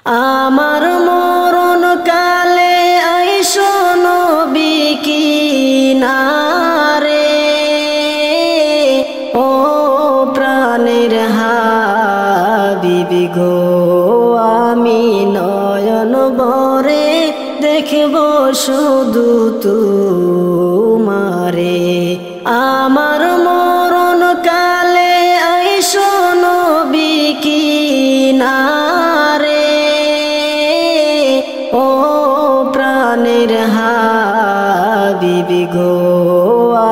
আমার মরণ কালে আইসো নবী কিনারে, ও প্রাণের হাবিবি গো, আমি নয়ন ভরে দেখব শুধু তোমারে। আমার মরণ কালে আইসো নবী কিনারে, ও প্রাণের হাবিবি গো,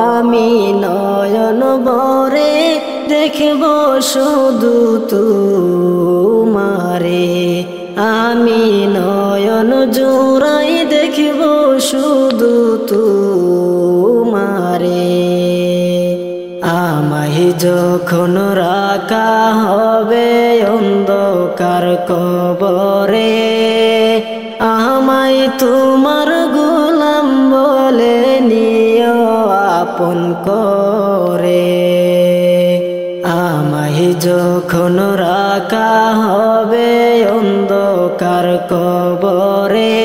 আমি নয়ন ভরে দেখব শুধু তোমারে। আমি নয়ন জোড়াই দেখব শুধু তোমারে। আমায় যখন রাখা হবে অন্ধকার কবরে, আমায় তোমার গোলাম বলে নিও আপন করে। আমায় যখন রাখা হবে অন্ধকার কবরে,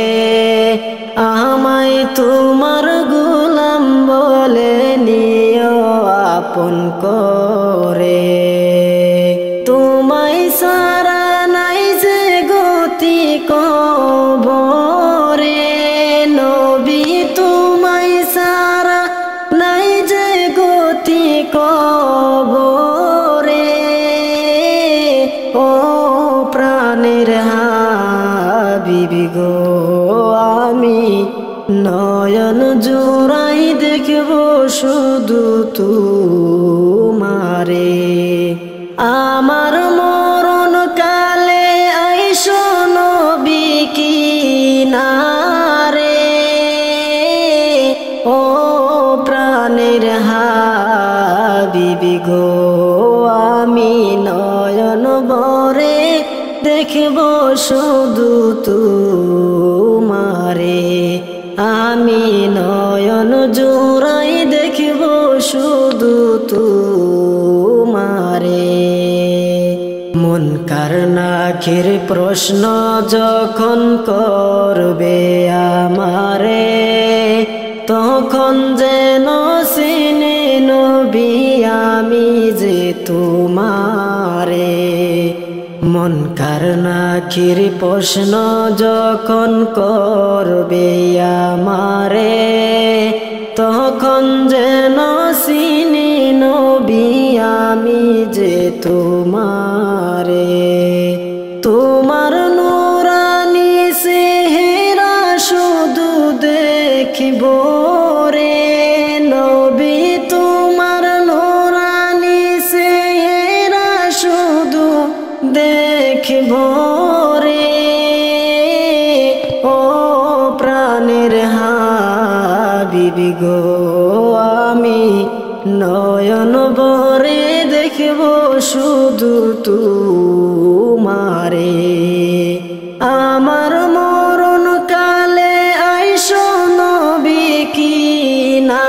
আমায় তোমার গোলাম বলে নিও আপন করে। তোমায় সারা নাই যে গতি কবরে, নবী তোমায় সারা নাই যে গতি কবরে, ও প্রাণের হাবিবি গো, আমি নয়ন জোড়াই দেখব শুধু তোমারে। আমার মরণ কালে আইসো নবী কিনারে, ও প্রাণের হাবিবি গো, আমি নয়ন ভরে দেখব শুধু তোমারে। আমি নয়ন জোড়াই দেখব শুধু তোমারে। মুনকার নাকির প্রশ্ন যখন করবে আমারে, তখন যেন চিনি নবী আমি যে তোমারে। মুনকার নাকির প্রশ্ন যখন করবে আমারে, তখন যেন চিনি নবী আমি যে তোমারে। তোমার নূরানি চেহারা শুধু দেখিব রে নবী, তোমার নূরানি চেহারা শুধু দেখিব রে, ও প্রাণের হাবিবি গো, আমি নয়ন ভরে দেখব শুধু তোমারে। আমার মরণ কালে আইসো নবী কিনারে,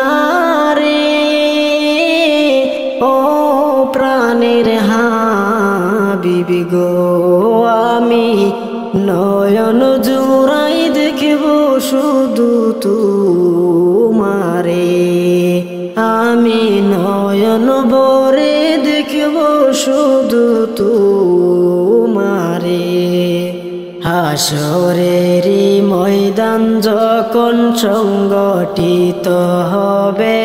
ও প্রাণের হাবিবি গো, আমি নয়ন জোড়াই দেখব শুধু তোমারে। আমি নয়ন ভরে দেখব শুধু তোমারে। হাসরেরই ময়দান যখন সংগঠিত হবে,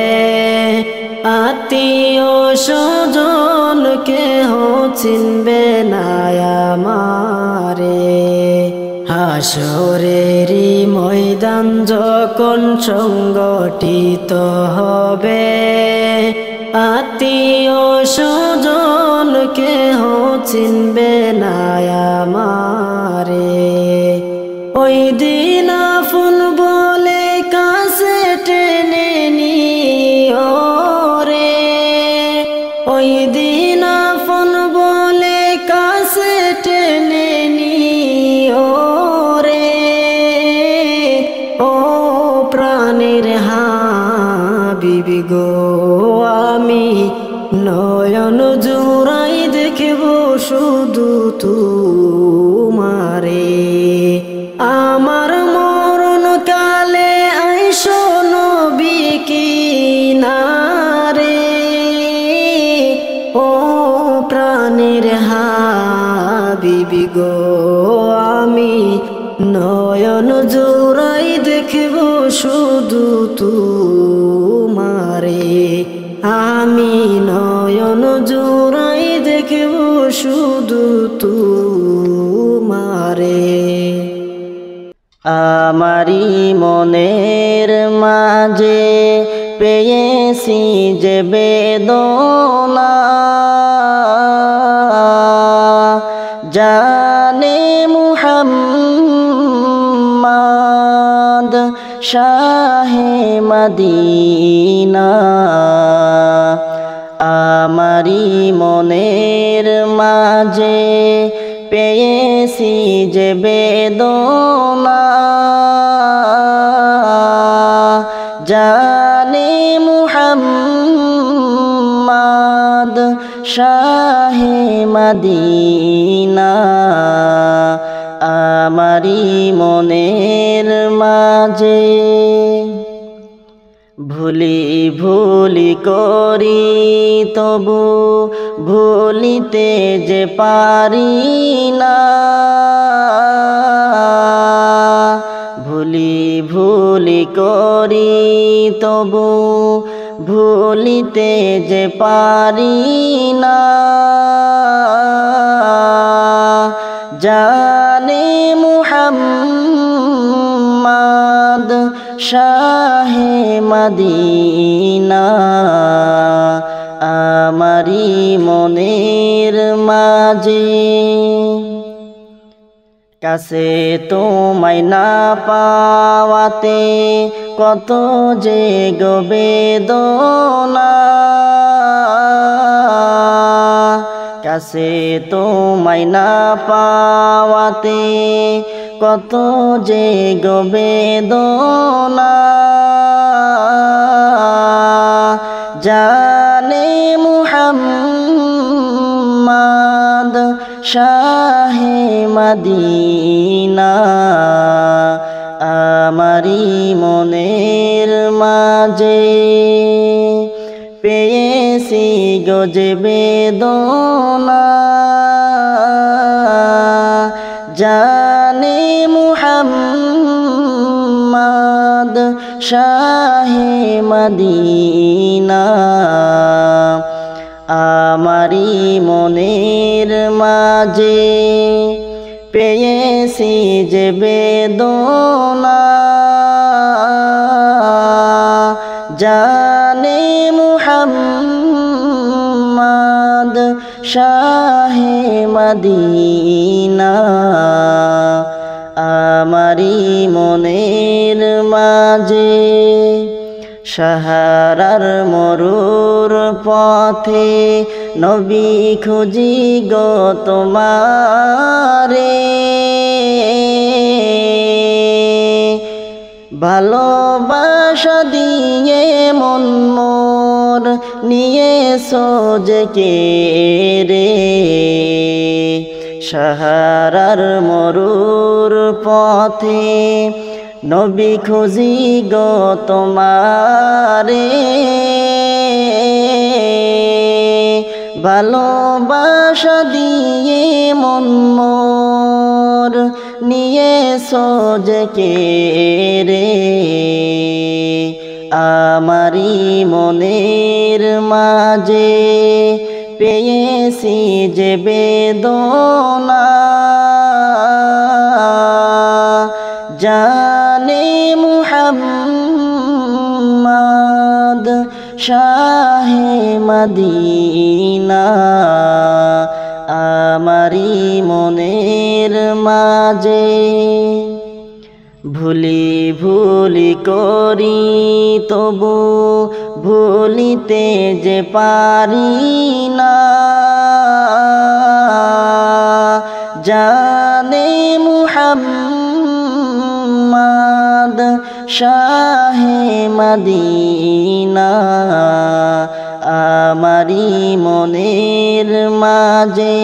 আত্মীয় স্বজন কেহ চিনবে না আমারে। হাসরেরই ময়দান যখন সংগঠিত হবে, আত্মীয় স্বজন কেহ চিনবে না আমারে। ওই দিন আপন বলে কাছে টেনে নিও রে, ওই দিন আপন বলে কাছে টেনে নিও রে, ও প্রাণের হাবিবি গো, আমি নয়ন জোড়াই দেখব শুধু তোমারে। আমি নয়ন জোড়াই দেখব শুধু তোমারে, আমি নয়ন জোড়াই দেখব শুধু তোমারে। আমারি মনের মাঝে পেয়েছি যে বেদনা, জানে মুহাম্মদ শাহে মদিনা। আমারি মনের মাঝে পেয়েছি যে বেদনা, জানে মুহাম্মদ শাহে মদিনা। আমারি মনের মাঝে ভুলি ভুলি করি তবু ভুলিতে যে পারি না, ভুলি ভুলি করি তবু ভুলিতে যে পারি না, জানে মুহাম্মদ শাহে মদিনা। আমারি মনের মাঝে কাছে তোমায় না পাওয়াতে কত যে গো বেদনা, কাছে তোমায় না পাওয়াতে কত যে গো বেদনা, জানে মুহাম্মদ শাহে মদিনা। আমারি মনের মাঝে পেয়েছি গো যে বেদনা, জানে মুহাম্মদ শাহে মদিনা। আমারি মনের মাঝে পেয়েছি যে বেদনা, জানে মুহাম্মদ শাহে মদিনা। আমারি মনের মাঝে সাহারার মরুর পথে নবী খুঁজি গো তোমারে, ভালোবাসা দিয়ে মন মোর নিয়ে সোজে কে রে, সাহারার মরুর পথে নবী খুঁজি গো তোমারে, ভালোবাসা দিয়ে মন মোর নিয়ে সোজে কে রে। আমারি মনের মাঝে পেয়েছি যে বেদনা, জানে মুহাম্মদ শাহে মদিনা। আমারি মনের মাঝে ভুলি ভুলি করি তবু ভুলিতে যে পারি না, জানে মুহাম্মদ শাহে মদিনা। আমারি মনের মাঝে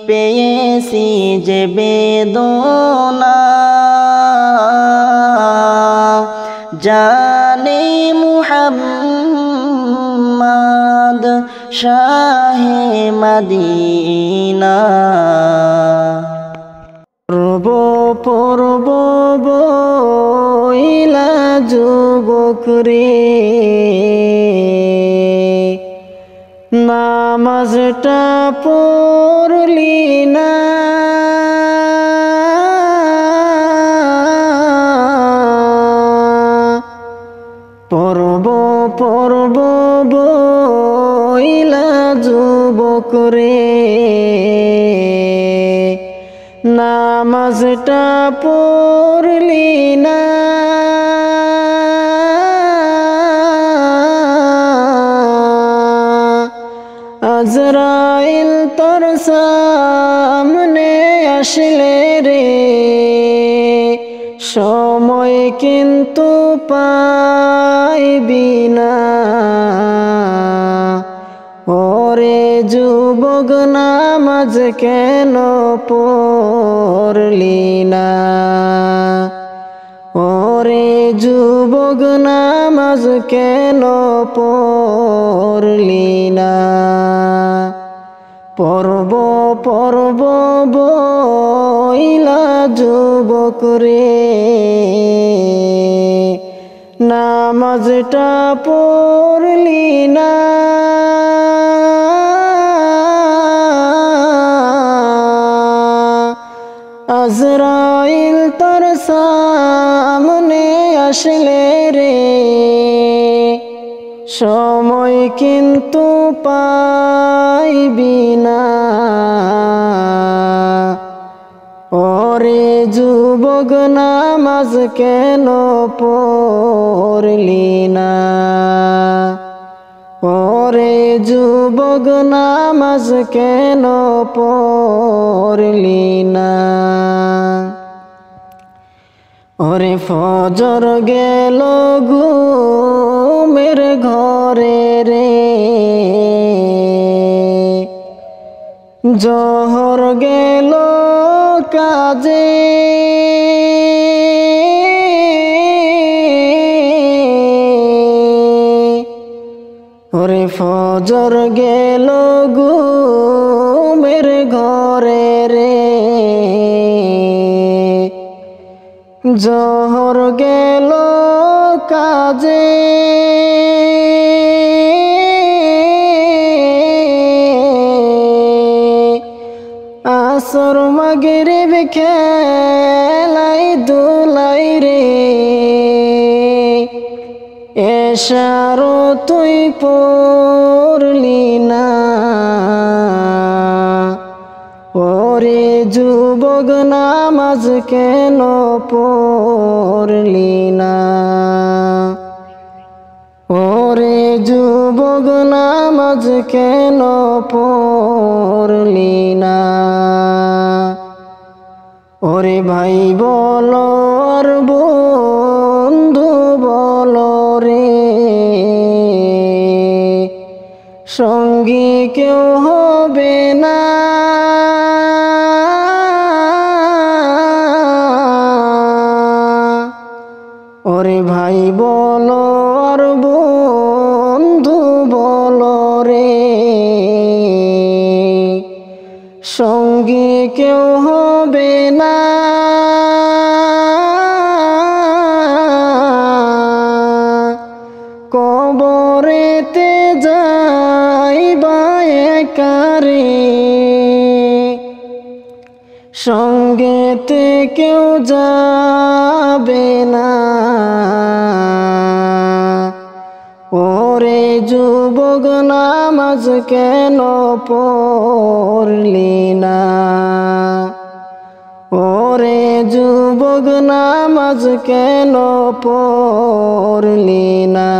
পেয়েছি যে বেদনা, জানে মুহাম্মদ শাহে মদিনা। পড়ব বইলা যুবক রে, নামাজটা পড়লি না। পড়ব পড়ব বইলা যুবক রে, নামাজটা পড়লি না। আজরাইল তোর সামনে আসলে রে, সময় কিন্তু পাইবি না। ওরে যুবক নামাজ কেন পড়লি না? ওরে যুবক নামাজ কেন পড়লি না? পড়ব পড়ব বইলা যুবক রে, নামাজটা পড়লি না। আজরাইল তোর সামনে আসলে রে, সময় কিন্তু পাইবি না। ওরে যুবক নামাজ কেন পড়লি না? ওরে যুবক নামাজ কেন পড়লি না? ওরে ফজর গেল ঘুমের ঘরে রে, জোহর গেল কাজে, ওরে ফজর গেল ঘুমের ঘরে রে, জোহর গেল কাজে। আসর মাগরিব খেলাই দুলাই রে, এশারও তুই পড়লি না। ওরে যুবক নামাজ কেন পড়লি না? ওরে যুবক নামাজ কেন পড়লি না? ওরে ভাই বলো আর বন্ধু বলো রে, সঙ্গী কেউ হবে না। ওরে ভাই বলো আর বন্ধু বলো রে, সঙ্গী কেউ হবে না। কবরেতে যাইবা একা রে, সঙ্গেতে কেউ যাবে না। ওরে যুবক নামাজ কেন পড়লি না? ওরে যুবক নামাজ কেন পড়লি না?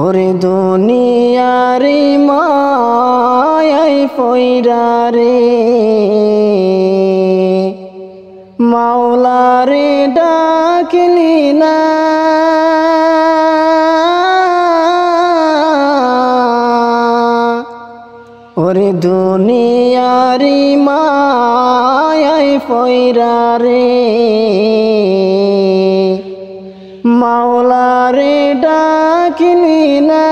ওরে দুনিয়ারি মায়াই পয়রা রে, মাওলারে ডাকলি না। ওরে দুনিয়ারি মায়াই পয়রা রে, মাওলারে ডাকলি না।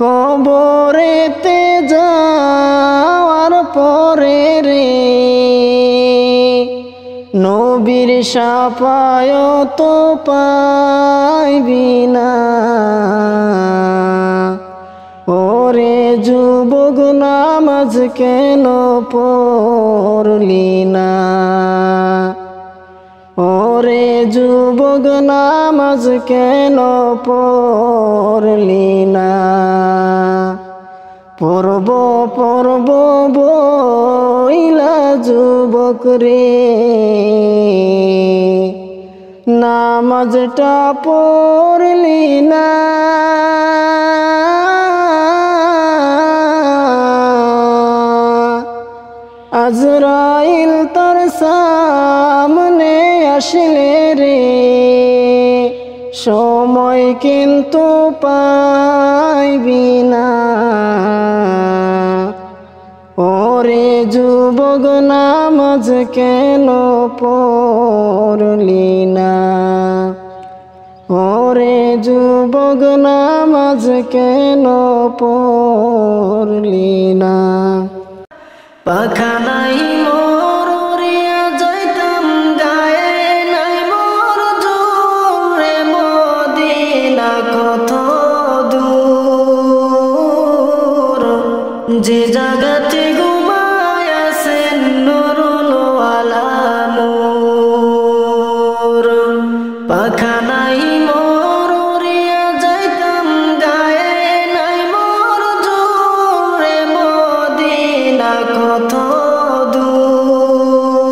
কবরেতে যাওয়ার পরে রে নবীর শাফায়াত পাইবি না। ওরে যুবক নামাজ কেন পড়লি না? ওরে যুবক নামাজ কেন পড়লি না? পড়ব পড়ব বইলা যুবক রে নামাজটা পড়লি না। আজরাইল তোর সামনে আসলে রে সময় কিন্তু পাইবি না। ওরে যুবক নামাজ কেন পড়লি না? ওরে যুবক নামাজ কেন পড়লি না? পাখা নাই মোর উড়িয়া যাইতাম গায়ে নাই মোর জোরে মদিনা কত দূর। যে জাগাতে ঘুমায় আছেন নুরুল ওয়ালা নূর। পাখা নাই মোর উড়িয়া যাইতাম গায়ে নাই মোর জোরে মদিনা কত দূর।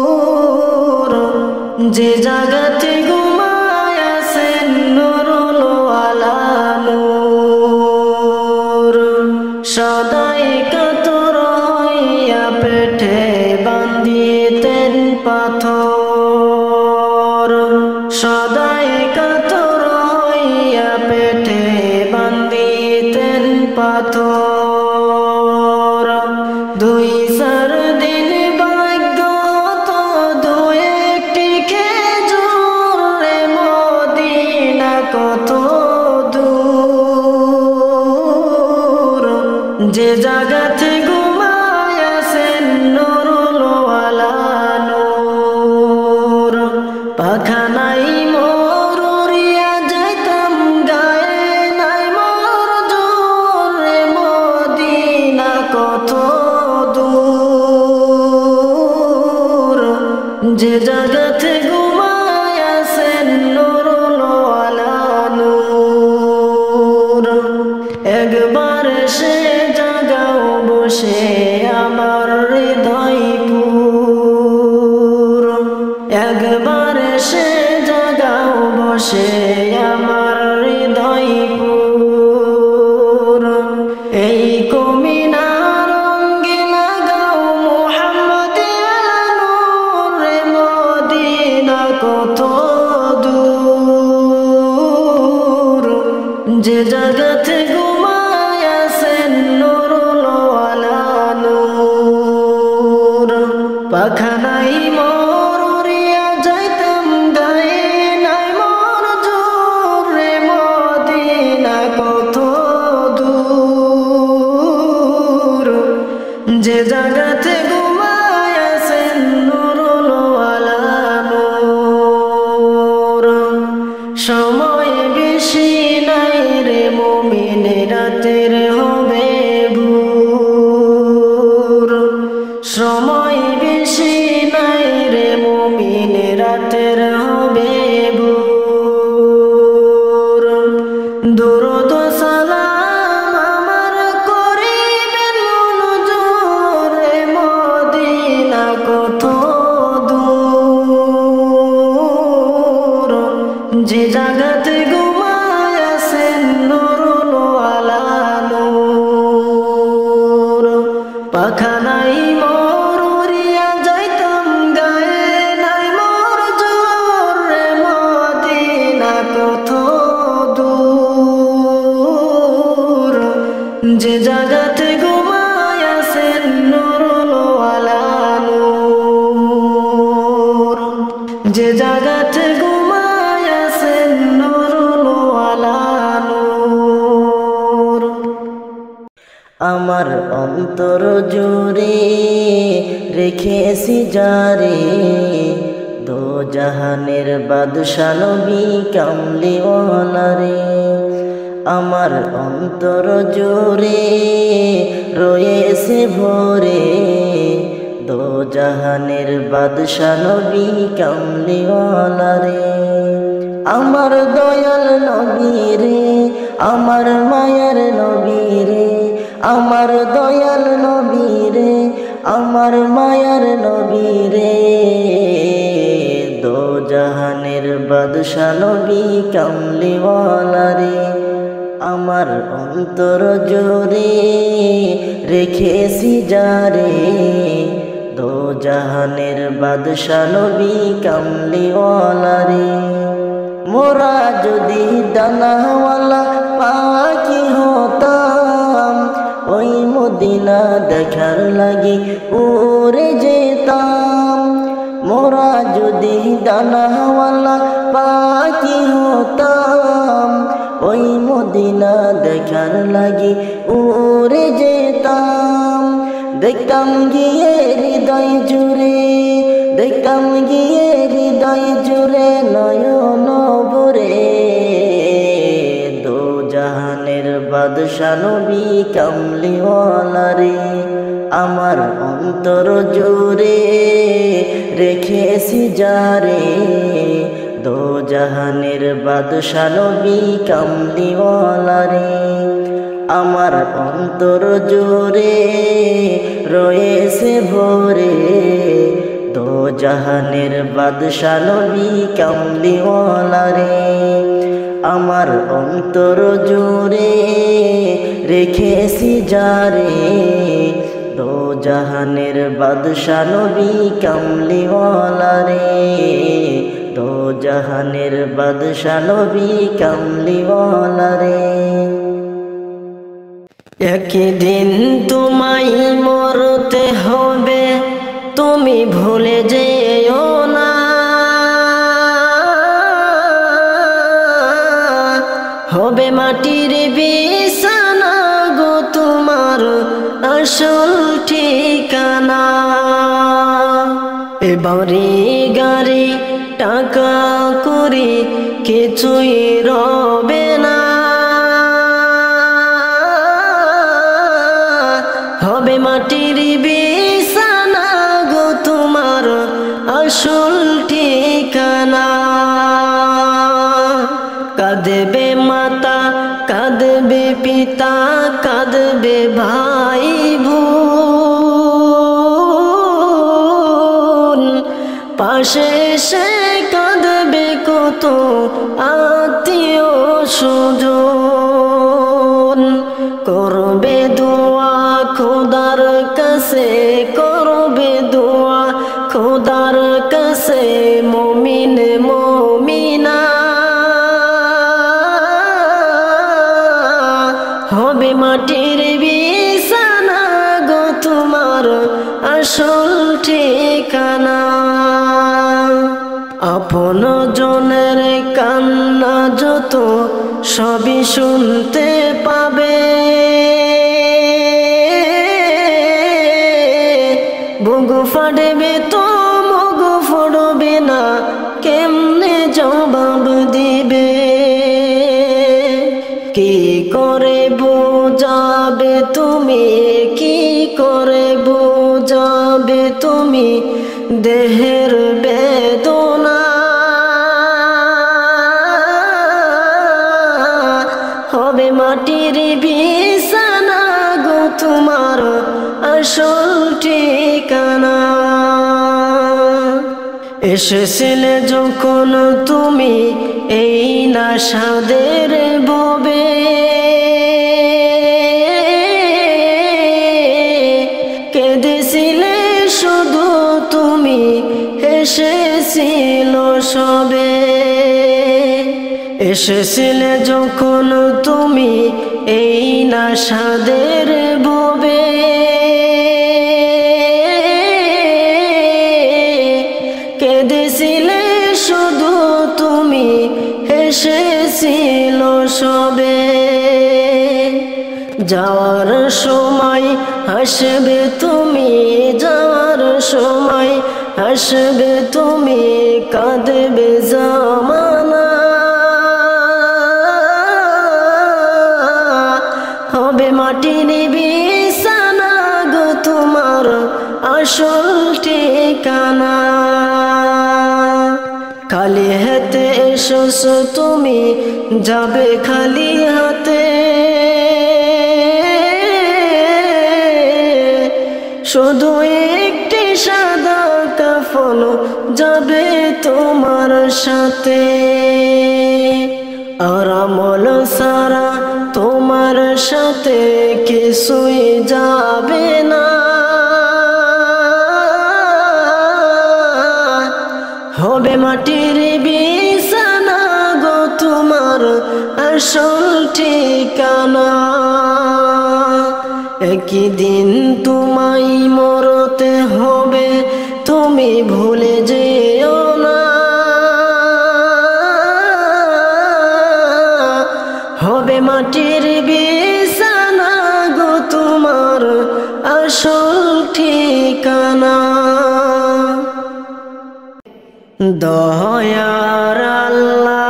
যে জাগাতে ঘুমায় আছেন নুরুল ওয়ালা নূর। সদাই কাতর হইয়া পেটে বান্ধিতেন পাথর। সদাই কাতর হইয়া পেটে বান্ধিতেন পাথর। দুই চার দিন ভাগ্য তো দুই একটি খেজুর রে মদিনা কত দূর। যে জাগাতে ঘুমায় আছেন নুরুল ওয়ালা নূর। পাখা নাই মোর উড়িয়া যাইতাম গায়ে নাই মোর জোর রে মদিনা কত দূর। যে জাগাতে ঘুমায় আছেন নুরুল ওয়ালা নূর। একবার সে জাগাও বসে আমার হৃদয় পুর। একবার সে জাগাও বসে আমার হৃদয় পুর। এই কমিনার অঙ্গে লাগাও মুহাম্মদিয়া নূর রে মদিনা কত দূর। যে জাগাতে ঘুমায় আছেন নুরুল ওয়ালা নূর। পাখা নাই মোর উড়িয়া যাইতাম গায়ে নাই মোর জোর রে মদিনা কত দূর। যে জাগাতে ঘুমায় আছেন নুরুল ওয়ালা নূর। সময় বেশি নাই রে মুমিন রাতের হবে ভোর। সময় বেশি নাই রে মুমিন রাতের হবে ভোর। দুরূদ সালাম আমার করিবেন মনজুর রে মদিনা কত দূর। যে জাগাতে ঘুমায় আছেন নুরুল ওয়ালা নূর। পাখা নাই মোর উড়িয়া যাইতাম গায়ে নাই মোর জোর রে মদিনা কত দূর। যে জাগাতে ঘুমায় আছেন নুরুল ওয়ালা নূর। যে জাগাতে ঘুমায় আছেন। আমার অন্তর জুড়ে রেখেছি যারে দো জাহানের বাদশা নবী কামলিওয়ালা রে। আমার অন্তর জুড়ে রয়েছে ভরে দো জাহানের বাদশা নবী কামলিওয়ালা রে। আমার দয়াল নবী রে, আমার মায়ার নবী রে, আমার দয়াল নবী রে, আমার মায়ার নবী রে। দো জাহানের বাদশা নবী কামলিওয়ালা রে। আমার অন্তর জোরে রেখেছি যারে দো জাহানের বাদশা নবী কামলিওয়ালা রে। মোরা যদি দানাওয়ালা পাখি হতাম ওই মদিনা দেখার লাগি উড়ে যেতাম। মোরা যদি দানাওয়ালা পাখি হতাম ওই মদিনা দেখার লাগি উড়ে যেতাম। দেখতাম গিয়ে হৃদয় জুড়ে, দেখতাম গিয়ে হৃদয় জুড়ে নয়ন ভরে দো জাহানের বাদশা নবী কামলিওয়ালা রে। আমার অন্তর জুড়ে রেখেছি যারে দো জাহানের বাদশা নবী কামলিওয়ালা রে। আমার অন্তর জুড়ে রয়েছে ভরে দো জাহানের বাদশা নবী কামলিওয়ালা রে। আমার অন্তর জুড়ে রেখেছি যারে দো জাহানের বাদশা নবী কামলিওয়ালা রে। দো জাহানের বাদশা নবী কামলিওয়ালা রে। একদিন তোমায় মরতে হবে, তুমি ভুলে যেও না। হবে মাটির বিছানা গো তোমার আসল ঠিকানা। এ বাড়ি গাড়ি টাকা করি কিছুই রবে না। হবে মাটির বিছানা গো তোমার আসল ঠিকানা। কাঁদবে মাতা, কাঁদবে পিতা, কাঁদবে ভাই বোন। পাশে সে কাঁদবে কত আত্মীয় স্বজন। করবে দোয়া খোদার কাছে, করবে দোয়া খোদার কাছে মুমিন মুমিনা। হবে মাটির বিছানা গো তোমার আসল ঠিকানা। আপন জনের কান্না যত সবই শুনতে পাবে। বুগু ফাটবে তো মগু ফোড়বে না, কেমনে জবাব দিবে। কি করে বোঝাবে তুমি, কি করে বোঝাবে তুমি দেহের বেদনা। হবে মাটির বিছানা গো তোমার আসল ঠিকানা। এসেছিলে যখন তুমি এই নাশাদের ববে, কেঁদেছিলে শুধু তুমি, হেসেছিল সবে। এসেছিলে যখন তুমি এই নাশাদের ববে, কেঁদেছিলে শুধু তুমি, হেসেছিল সবে। যাওয়ার সময় হাসবে তুমি, যাওয়ার সময় হাসবে তুমি, কাঁদবে জামানা। হবে মাটির বিছানা গো তোমার আসল ঠিকানা। খালি হাতে এসেছো তুমি, যাবে খালি হাতে। শুধু একটি সাদা কাফন যাবে তোমার সাথে। আর আমল সারা তোমার সাথে কিছুই যাবে না। হবে মাটির বিছানা গো তোমার আসল ঠিকানা। একদিন তোমায় মরতে হবে, তুমি ভুলে যেও না। হবে মাটির বিছানা গো তোমার আসল ঠিকানা। দয়ার আল্লাহ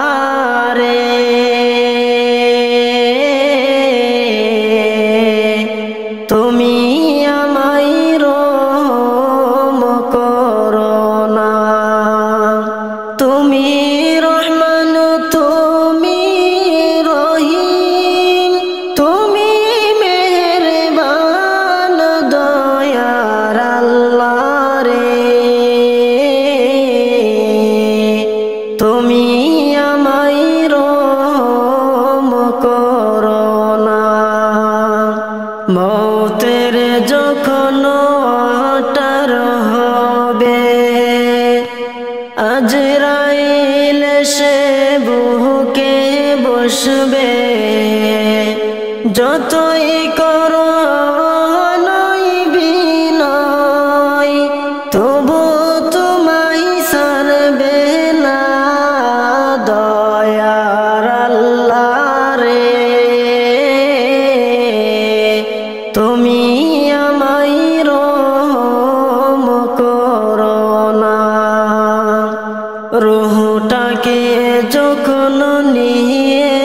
রে, তুমি আমায় রহম করো না। তুমি রহমান, তুমি রহিম, তুমি মেহেরবান। দয়ার আল্লাহ রে, তুমি আমায় রহম করো না। মৌতের যখন ওয়াটার হবে, আজরাইল সে বুকে বসবে। যতই করো নয় বিনয়, তবু তোমায় ছাড়বে না। দয়ার আল্লাহ রে, তুমি আমায় রহম করো না। রূহটাকে যখন নিয়ে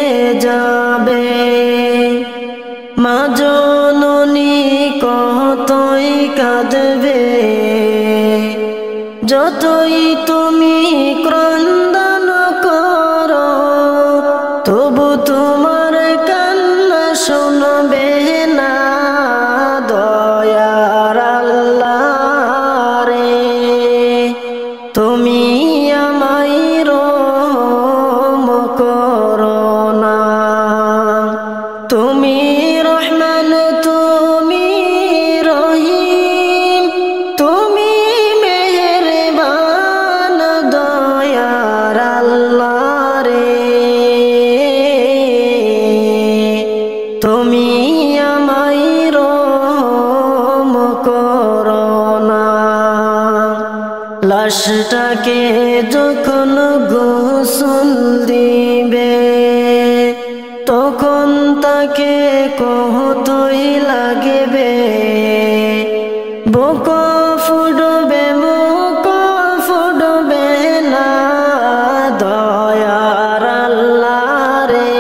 যাবে, মা জননী কতই কাঁদবে। যতই তুমি ক্রন্দন করো, তবু তোমার কান্না শুনবে না। দয়ার আল্লাহ রে, তুমি আমায় রহম করো না। তুমি রহমান, তুমি রহিম, তুমি মেহেরবান। দয়ার আল্লাহ রে, তুমি আমায় রহম করো না। লাশটাকে যখন গোসল দিবে, তখন তাকে কতই লাগবে। বুক ফুটবে, মুখ ফুটবে না। দয়ার আল্লাহ রে,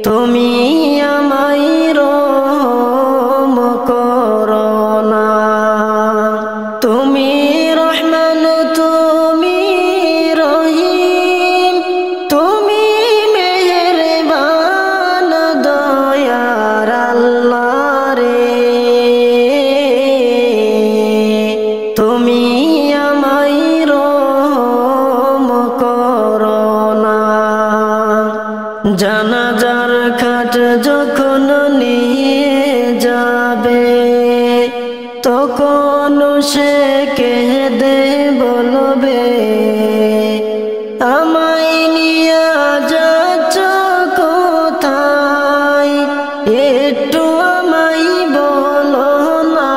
তুমি আমায় রহম করো না। তুমি রহমান, তুমি রহিম, তুমি মেহেরবান। দয়ার আল্লাহ রে, তুমি আমায় রহম করো না। জানাজার খাট যখন নিয়ে যাবে, তখন সে কেঁদে বলবে, আমায় নিয়ে যাচ্ছ কোথায়, একটু আমায় বলো না।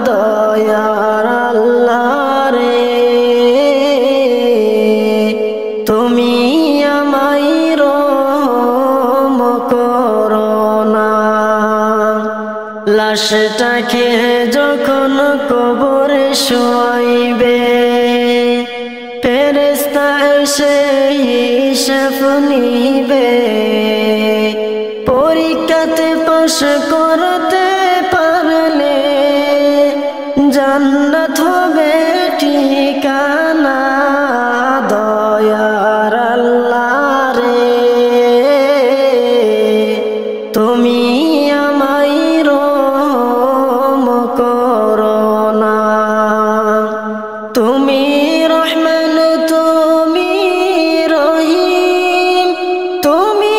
দয়ার আল্লাহ রে, তুমি আমায় রহম লাশটাকে যখন কবরে শোয়াইবে, ফেরেশতা এসে হিসাব নিবে। পরীক্ষাতে পাশ করতে পারলে জান্নাত হবে ঠিকানা। দয়ার আল্লাহ রে, তুমি আমায় রহম করো না। তুমি রহমান, তুমি রহিম, তুমি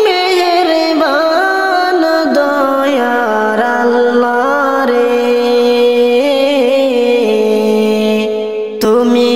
মেহেরবান। দয়ার আল্লাহ রে, তুমি